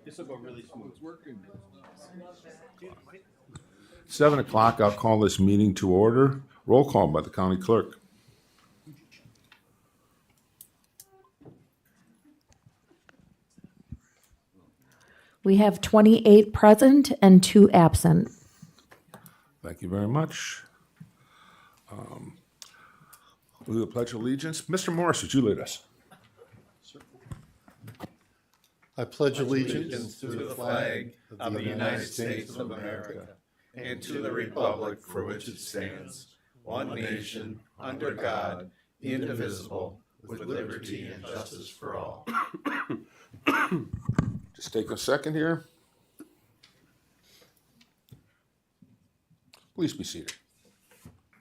This will go really smooth. 7 o'clock, I'll call this meeting to order. Roll call by the county clerk. We have 28 present and 2 absent. Thank you very much. We will pledge allegiance. Mr. Morris, would you lead us? I pledge allegiance to the flag of the United States of America and to the republic for which it stands, one nation, under God, indivisible, with liberty and justice for all. Just take a second here. Please be seated.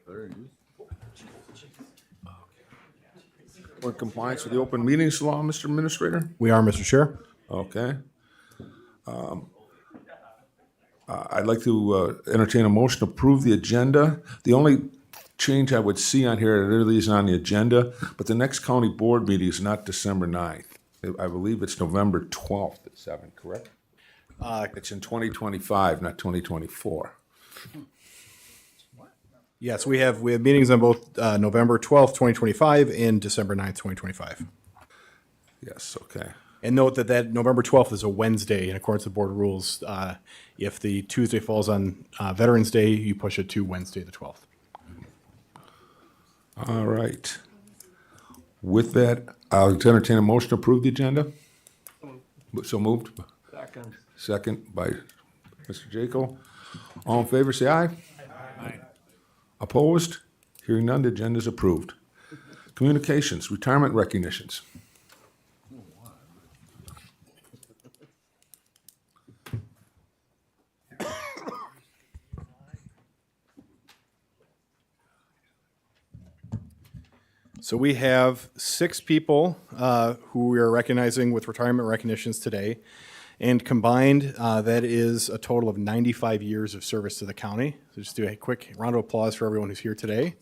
We're in compliance with the open meetings law, Mr. Administrator? We are, Mr. Chair. Okay. I'd like to entertain a motion to approve the agenda. The only change I would see on here, it really isn't on the agenda, but the next county board meeting is not December 9th. I believe it's November 12th at 7, correct? It's in 2025, not 2024. Yes, we have meetings on both November 12th, 2025 and December 9th, 2025. Yes, okay. And note that November 12th is a Wednesday in accordance with board rules. If the Tuesday falls on Veterans Day, you push it to Wednesday the 12th. All right. With that, I'll entertain a motion to approve the agenda. So moved. Second. Second by Mr. Jaco. All in favor, say aye. Aye. Opposed? Hearing none, the agenda is approved. Communications, retirement recognitions. So we have 6 people who we are recognizing with retirement recognitions today. And combined, that is a total of 95 years of service to the county. So just do a quick round of applause for everyone who's here today.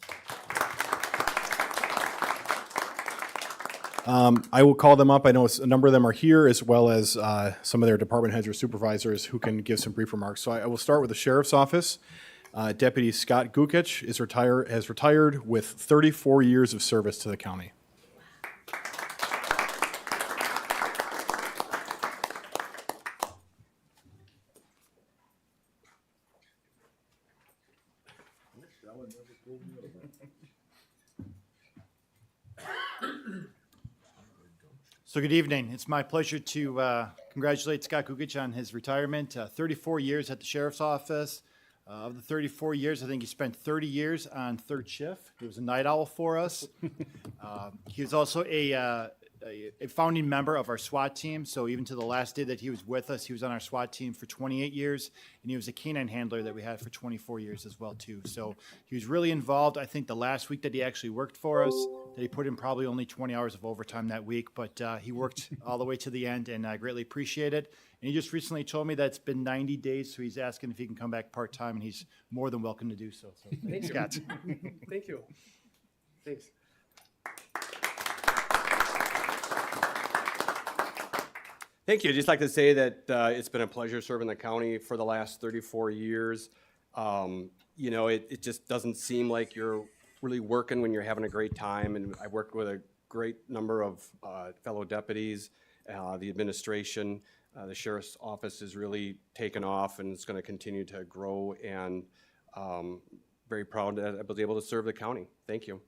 I will call them up. I know a number of them are here, as well as some of their department heads or supervisors who can give some brief remarks. So I will start with the Sheriff's Office. Deputy Scott Gukich has retired with 34 years of service to the county. So good evening. It's my pleasure to congratulate Scott Gukich on his retirement. 34 years at the Sheriff's Office. Of the 34 years, I think he spent 30 years on third shift. He was a night owl for us. He was also a founding member of our SWAT team. So even to the last day that he was with us, he was on our SWAT team for 28 years. And he was a canine handler that we had for 24 years as well, too. So he was really involved. I think the last week that he actually worked for us, that he put in probably only 20 hours of overtime that week. But he worked all the way to the end, and I greatly appreciate it. And he just recently told me that it's been 90 days, so he's asking if he can come back part-time, and he's more than welcome to do so. So thanks, Scott. Thank you. Thanks. Thank you. I'd just like to say that it's been a pleasure serving the county for the last 34 years. You know, it just doesn't seem like you're really working when you're having a great time. And I worked with a great number of fellow deputies, the administration. The Sheriff's Office is really taken off, and it's going to continue to grow. And very proud that I was able to serve the county. Thank you.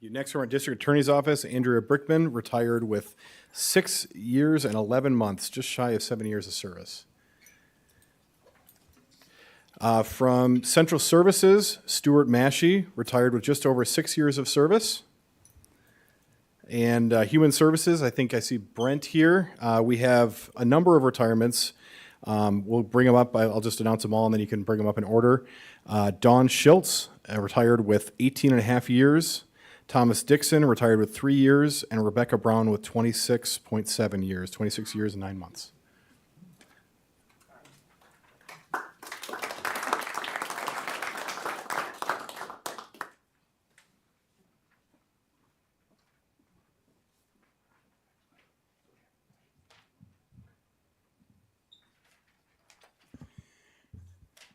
Next from our District Attorney's Office, Andrea Brickman, retired with 6 years and 11 months, just shy of 7 years of service. From Central Services, Stuart Massey, retired with just over 6 years of service. And Human Services, I think I see Brent here. We have a number of retirements. We'll bring them up. I'll just announce them all, and then you can bring them up in order. Dawn Schiltz, retired with 18 and a half years. Thomas Dixon, retired with 3 years. And Rebecca Brown with 26.7 years, 26 years and 9 months.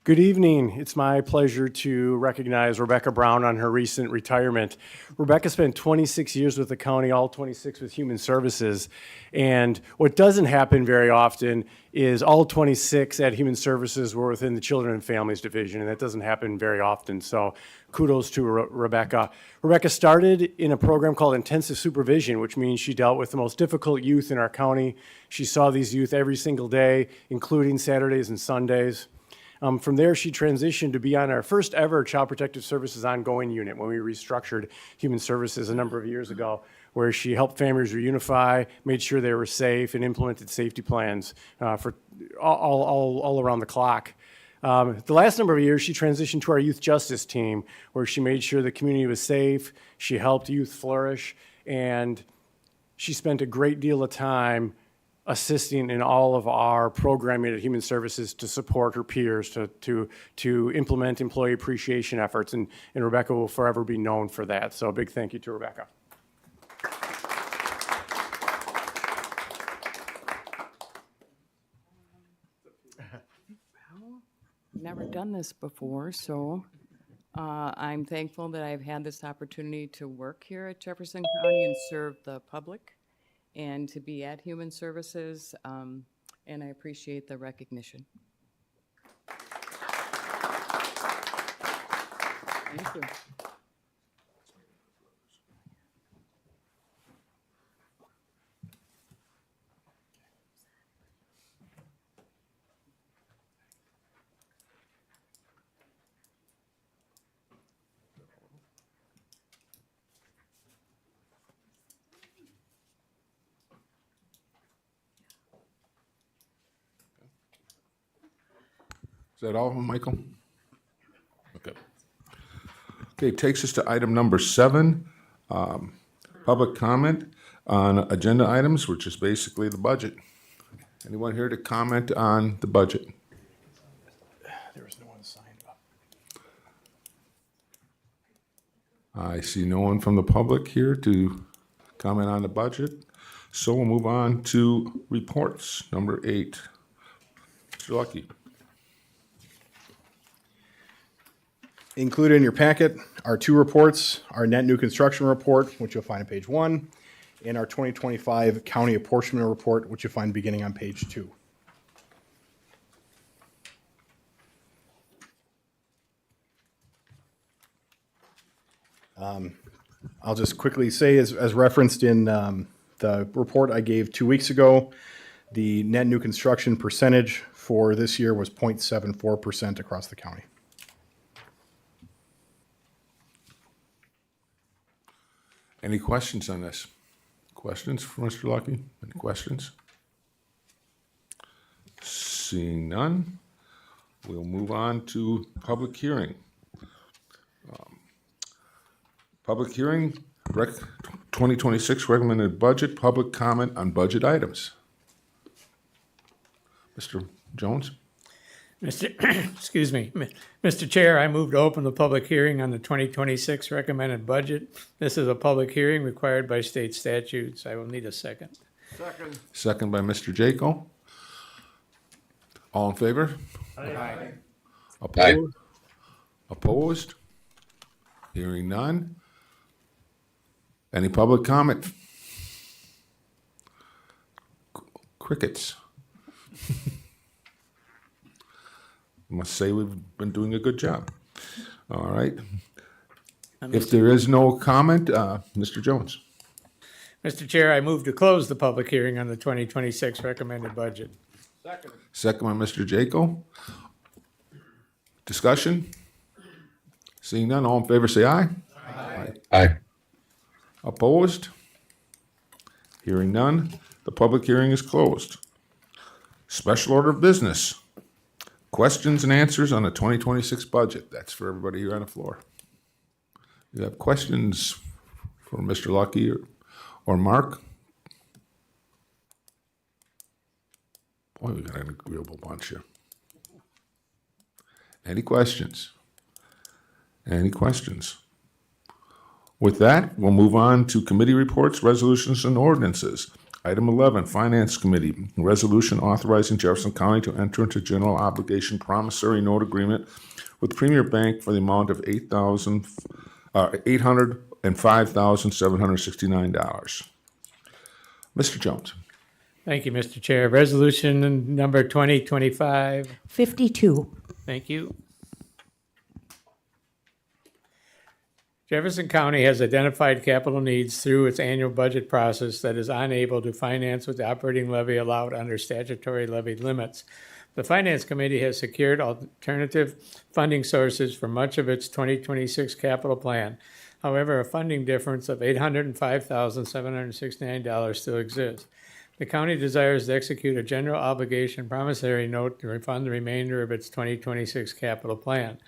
Good evening. It's my pleasure to recognize Rebecca Brown on her recent retirement. Rebecca spent 26 years with the county, all 26 with Human Services. And what doesn't happen very often is all 26 at Human Services were within the Children and Families Division, and that doesn't happen very often. So kudos to Rebecca. Rebecca started in a program called Intensive Supervision, which means she dealt with the most difficult youth in our county. She saw these youth every single day, including Saturdays and Sundays. From there, she transitioned to be on our first ever Child Protective Services ongoing unit when we restructured Human Services a number of years ago, where she helped families reunify, made sure they were safe, and implemented safety plans for all around the clock. The last number of years, she transitioned to our youth justice team, where she made sure the community was safe, she helped youth flourish, and she spent a great deal of time assisting in all of our programming at Human Services to support her peers, to implement employee appreciation efforts, and Rebecca will forever be known for that. So a big thank you to Rebecca. Never done this before, so I'm thankful that I've had this opportunity to work here at Jefferson County and serve the public and to be at Human Services, and I appreciate the recognition. Thank you. Is that all, Michael? Okay. Okay, takes us to item number 7, public comment on agenda items, which is basically the budget. Anyone here to comment on the budget? There was no one signed up. I see no one from the public here to comment on the budget, so we'll move on to reports, number 8. Mr. Lucky. Included in your packet are 2 reports, our net new construction report, which you'll find on page 1, and our 2025 county apportionment report, which you'll find beginning on page 2. I'll just quickly say, as referenced in the report I gave 2 weeks ago, the net new construction percentage for this year was 0.74% across the county. Any questions on this? Questions for Mr. Lucky? Any questions? Seeing none, we'll move on to public hearing. Public hearing, 2026 recommended budget, public comment on budget items. Mr. Jones? Excuse me, Mr. Chair, I move to open the public hearing on the 2026 recommended budget. This is a public hearing required by state statutes. I will need a second. Second by Mr. Jaco. All in favor? Aye. Opposed? Opposed? Hearing none. Any public comment? Crickets. Must say we've been doing a good job. All right. If there is no comment, Mr. Jones. Mr. Chair, I move to close the public hearing on the 2026 recommended budget. Second by Mr. Jaco. Discussion? Seeing none, all in favor say aye. Aye. Opposed? Hearing none, the public hearing is closed. Special order of business. Questions and answers on the 2026 budget. That's for everybody here on the floor. You have questions for Mr. Lucky or Mark? Boy, we got an agreeable bunch here. Any questions? Any questions? With that, we'll move on to committee reports, resolutions, and ordinances. Item 11, Finance Committee, resolution authorizing Jefferson County to enter into general obligation promissory note agreement with Premier Bank for the amount of $805,769. Mr. Jones. Thank you, Mr. Chair. Resolution number 2025. 52. Thank you. Jefferson County has identified capital needs through its annual budget process that is unable to finance with the operating levy allowed under statutory levy limits. The Finance Committee has secured alternative funding sources for much of its 2026 capital plan. However, a funding difference of $805,769 still exists. The county desires to execute a general obligation promissory note to refund the remainder of its 2026 capital plan.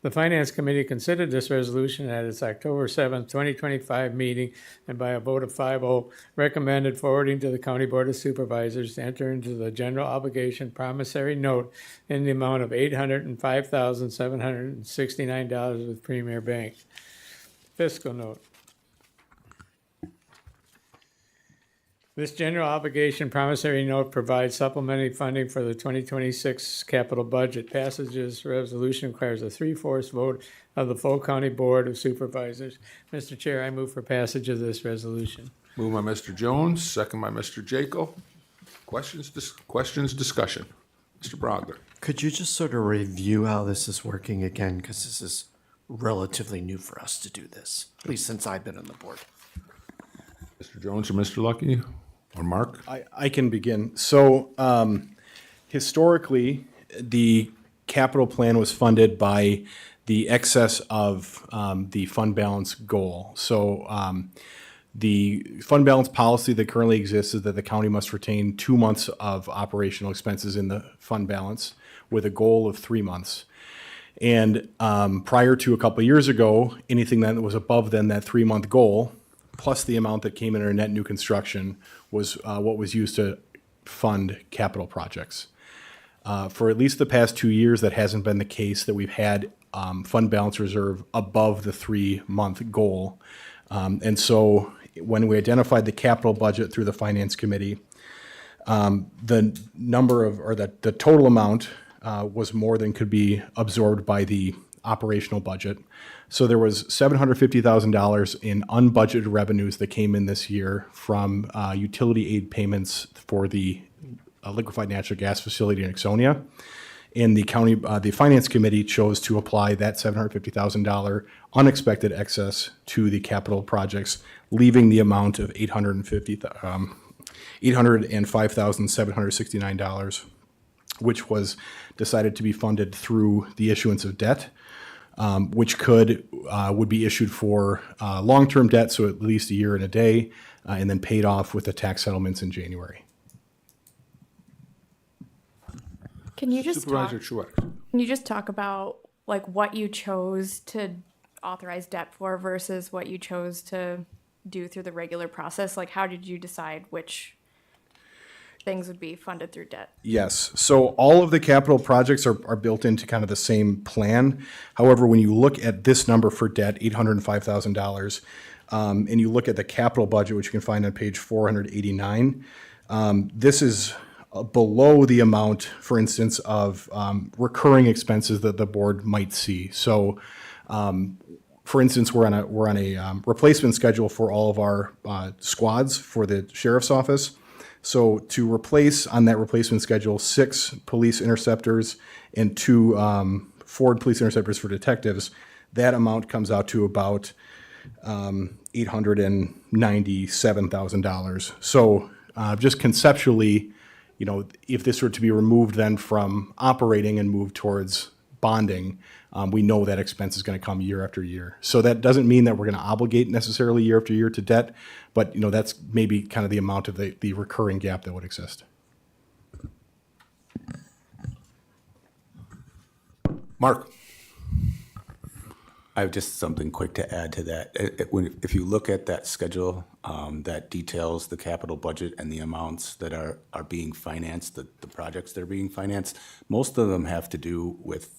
The Finance Committee considered this resolution at its October 7th, 2025 meeting, and by a vote of 5-0, recommended forwarding to the County Board of Supervisors to enter into the general obligation promissory note in the amount of $805,769 with Premier Bank. Fiscal note. This general obligation promissory note provides supplementary funding for the 2026 capital budget. Passage of this resolution requires a 3/4 vote of the full County Board of Supervisors. Mr. Chair, I move for passage of this resolution. Moved by Mr. Jones, second by Mr. Jaco. Questions, discussion? Mr. Brogler. Could you just sort of review how this is working again? Because this is relatively new for us to do this, at least since I've been on the board. Mr. Jones or Mr. Lucky or Mark? I can begin. So historically, the capital plan was funded by the excess of the fund balance goal. So the fund balance policy that currently exists is that the county must retain 2 months of operational expenses in the fund balance with a goal of 3 months. And prior to a couple of years ago, anything that was above then that 3-month goal, plus the amount that came in our net new construction, was what was used to fund capital projects. For at least the past 2 years, that hasn't been the case, that we've had fund balance reserve above the 3-month goal. And so when we identified the capital budget through the Finance Committee, the number of, or the total amount was more than could be absorbed by the operational budget. So there was $750,000 in unbudgeted revenues that came in this year from utility aid payments for the liquefied natural gas facility in Ixonia. And the Finance Committee chose to apply that $750,000 unexpected excess to the capital projects, leaving the amount of $805,769, which was decided to be funded through the issuance of debt, which would be issued for long-term debt, so at least a year and a day, and then paid off with the tax settlements in January. Can you just Supervisor talk, Truex. can you just talk about like what you chose to authorize debt for versus what you chose to do through the regular process? Like, how did you decide which things would be funded through debt? Yes. So all of the capital projects are built into kind of the same plan. However, when you look at this number for debt, $805,000, and you look at the capital budget, which you can find on page 489, this is below the amount, for instance, of recurring expenses that the board might see. So, for instance, we're on a replacement schedule for all of our squads for the sheriff's office. So to replace on that replacement schedule 6 police interceptors and 2 Ford police interceptors for detectives, that amount comes out to about $897,000. So just conceptually, you know, if this were to be removed then from operating and moved towards bonding, we know that expense is going to come year after year. So that doesn't mean that we're going to obligate necessarily year after year to debt, but you know, that's maybe kind of the amount of the recurring gap that would exist. Mark. I have just something quick to add to that. If you look at that schedule that details the capital budget and the amounts that are being financed, the projects that are being financed, most of them have to do with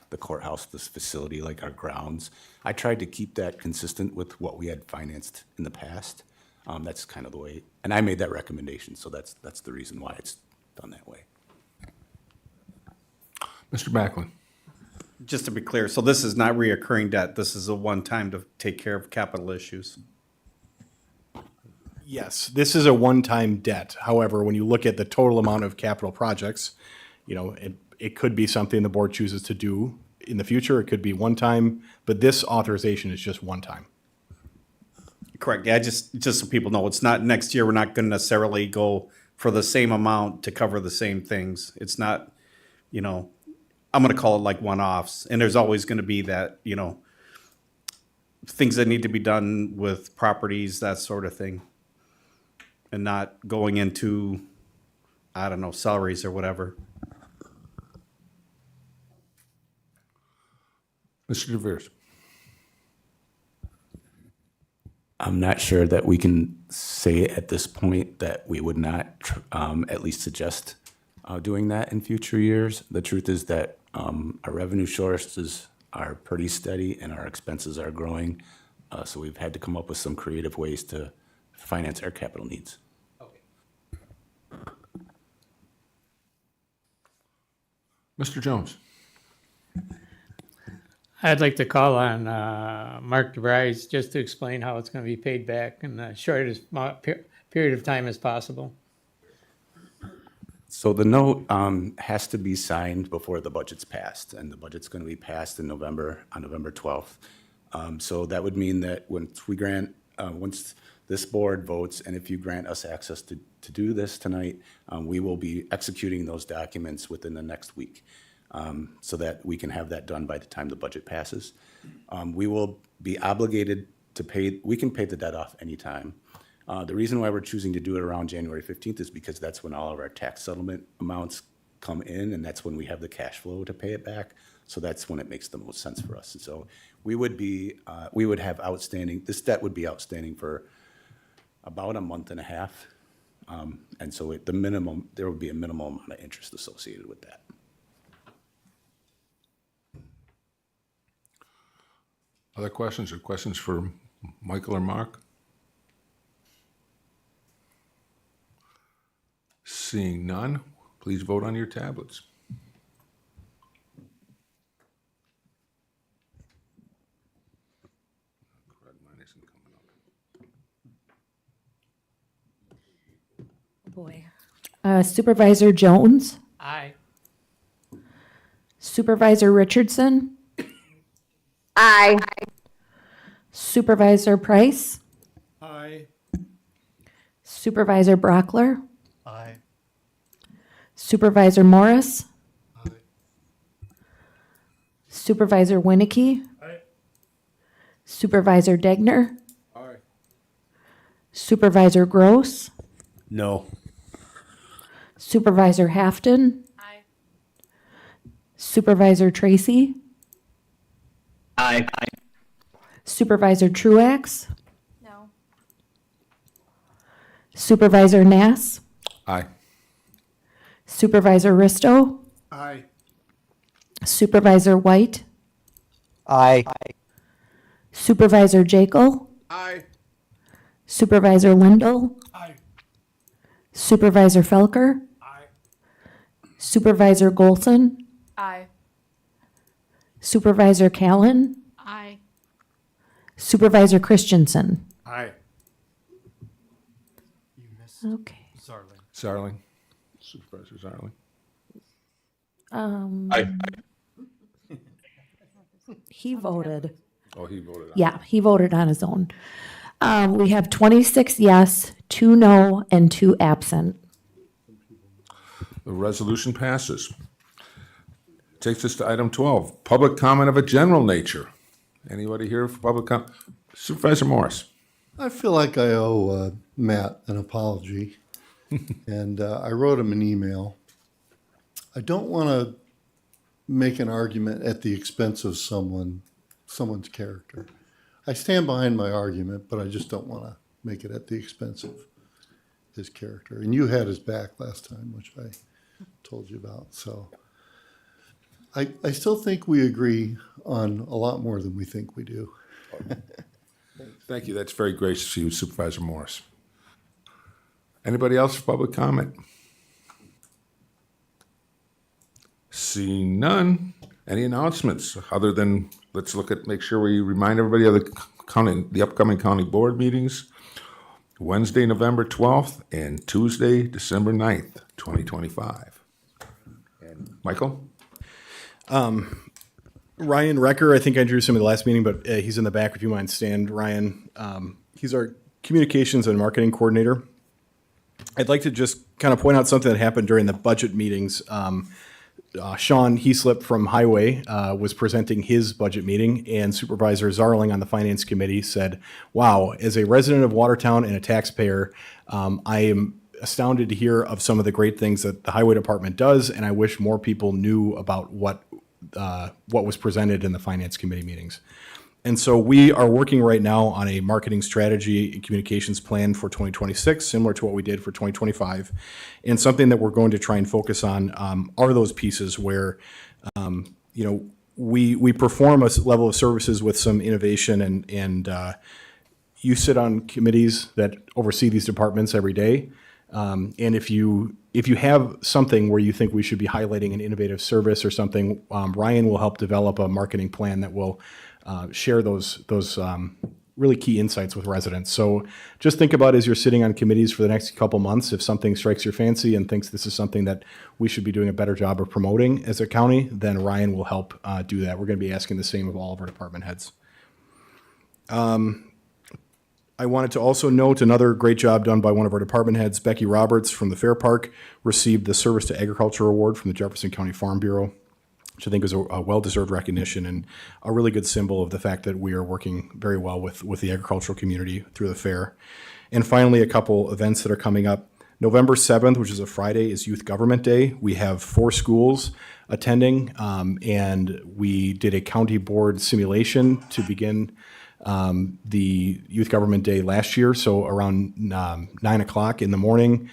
the courthouse, this facility, like our grounds. I tried to keep that consistent with what we had financed in the past. That's kind of the way, and I made that recommendation, so that's the reason why it's done that way. Mr. Backlund. Just to be clear, so this is not reoccurring debt. This is a one-time to take care of capital issues. Yes, this is a one-time debt. However, when you look at the total amount of capital projects, it could be something the board chooses to do in the future. It could be one time, but this authorization is just one time. Correct. Yeah, just so people know, it's not next year. We're not going to necessarily go for the same amount to cover the same things. It's not, I'm going to call it like one-offs. And there's always going to be that, things that need to be done with properties, that sort of thing. And not going into, I don't know, salaries or whatever. Mr. DeVries. I'm not sure that we can say at this point that we would not at least suggest doing that in future years. The truth is that our revenue sources are pretty steady and our expenses are growing. So we've had to come up with some creative ways to finance our capital needs. Mr. Jones. I'd like to call on Mark DeVries just to explain how it's going to be paid back in the shortest period of time as possible. So the note has to be signed before the budget's passed, and the budget's going to be passed in November, on November 12th. So that would mean that once this board votes, and if you grant us access to do this tonight, we will be executing those documents within the next week, so that we can have that done by the time the budget passes. We will be obligated to pay, we can pay the debt off anytime. The reason why we're choosing to do it around January 15th is because that's when all of our tax settlement amounts come in, and that's when we have the cash flow to pay it back. So that's when it makes the most sense for us. And so we would have outstanding, this debt would be outstanding for about a month and a half. And so there would be a minimal amount of interest associated with that. Other questions or questions for Michael or Mark? Seeing none, please vote on your tablets. Mine isn't coming up. Boy. Supervisor Jones, Aye. Supervisor Richardson, Aye. Supervisor Price, Aye. Supervisor Brockler, Aye. Supervisor Morris, Supervisor Winnicky, Supervisor Degner, Supervisor Gross, No. Supervisor Hafton, Supervisor Tracy, Aye. Supervisor Truax, No. Supervisor Nass, Aye. Supervisor Risto, Aye. Supervisor White, Aye. Supervisor Jekyll, Aye. Supervisor Lindell, Aye. Supervisor Felker, Supervisor Golson, Aye. Supervisor Callan, Aye. Supervisor Christensen. Aye. Okay. Zarling. Supervisor Zarling. He voted. Oh, he voted aye. Yeah, he voted on his own. We have 26 yes, 2 no, and 2 absent. The resolution passes. Takes us to item 12, public comment of a general nature. Anybody here for public comment? Supervisor Morris. I feel like I owe Matt an apology, and I wrote him an email. I don't want to make an argument at the expense of someone's character. I stand behind my argument, but I just don't want to make it at the expense of his character. And you had his back last time, which I told you about. So I still think we agree on a lot more than we think we do. Thank you. That's very gracious of you, Supervisor Morris. Anybody else for public comment? Seeing none. Any announcements other than, let's make sure we remind everybody of the upcoming county board meetings. Wednesday, November 12th and Tuesday, December 9th, 2025. And Michael? Ryan Recker, I think I introduced him in the last meeting, but he's in the back if you mind stand. Ryan, he's our communications and marketing coordinator. I'd like to just kind of point out something that happened during the budget meetings. Sean Heaslip from Highway was presenting his budget meeting, and Supervisor Zarling on the Finance Committee said, wow, as a resident of Watertown and a taxpayer, I am astounded to hear of some of the great things that the Highway Department does, and I wish more people knew about what was presented in the Finance Committee meetings. And so we are working right now on a marketing strategy and communications plan for 2026, similar to what we did for 2025. And something that we're going to try and focus on are those pieces where, we perform a level of services with some innovation, and you sit on committees that oversee these departments every day. And if you have something where you think we should be highlighting an innovative service or something, Ryan will help develop a marketing plan that will share those really key insights with residents. So just think about, as you're sitting on committees for the next couple months, if something strikes your fancy and thinks this is something that we should be doing a better job of promoting as a county, then Ryan will help do that. We're going to be asking the same of all of our department heads. I wanted to also note another great job done by one of our department heads, Becky Roberts from the Fair Park, received the Service to Agriculture Award from the Jefferson County Farm Bureau, which I think is a well-deserved recognition and a really good symbol of the fact that we are working very well with the agricultural community through the fair. And finally, a couple events that are coming up. November 7th, which is a Friday, is Youth Government Day. We have 4 schools attending, and we did a county board simulation to begin the Youth Government Day last year. So around 9 o'clock in the morning,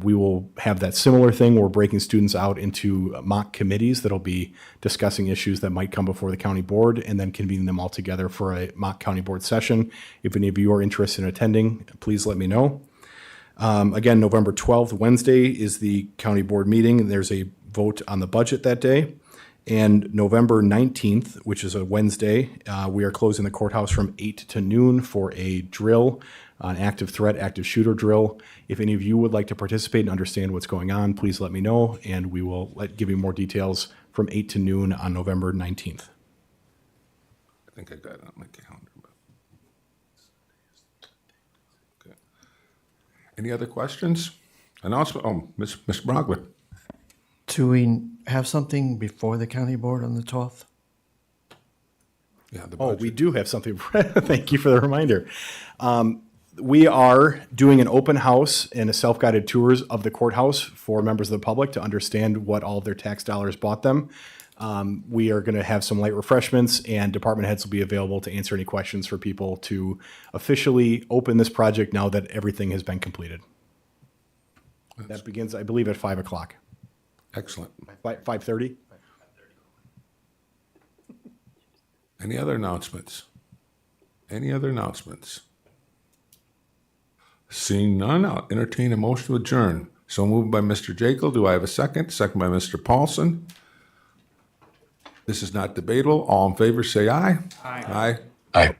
we will have that similar thing. We're breaking students out into mock committees that'll be discussing issues that might come before the county board, and then convening them all together for a mock county board session. If any of you are interested in attending, please let me know. Again, November 12th, Wednesday, is the county board meeting. There's a vote on the budget that day. And November 19th, which is a Wednesday, we are closing the courthouse from 8 to noon for a drill, an active threat, active shooter drill. If any of you would like to participate and understand what's going on, please let me know, and we will give you more details from 8 to noon on November 19th. I think I got it on my calendar. Okay. Any other questions? Announcement? Oh, Ms. Brogler. Do we have something before the county board on the 12th? Yeah, the Oh, budget. we do have something. Thank you for the reminder. We are doing an open house and a self-guided tours of the courthouse for members of the public to understand what all of their tax dollars bought them. We are going to have some light refreshments, and department heads will be available to answer any questions for people to officially open this project now that everything has been completed. That begins, I believe, at 5 o'clock. Excellent. 5:30? Any other announcements? Any other announcements? Seeing none, I'll entertain a motion to adjourn. So moved by Mr. Jekyll. Do I have a second? Second by Mr. Paulson. This is not debatable. All in favor, say aye. Aye. Aye. Aye.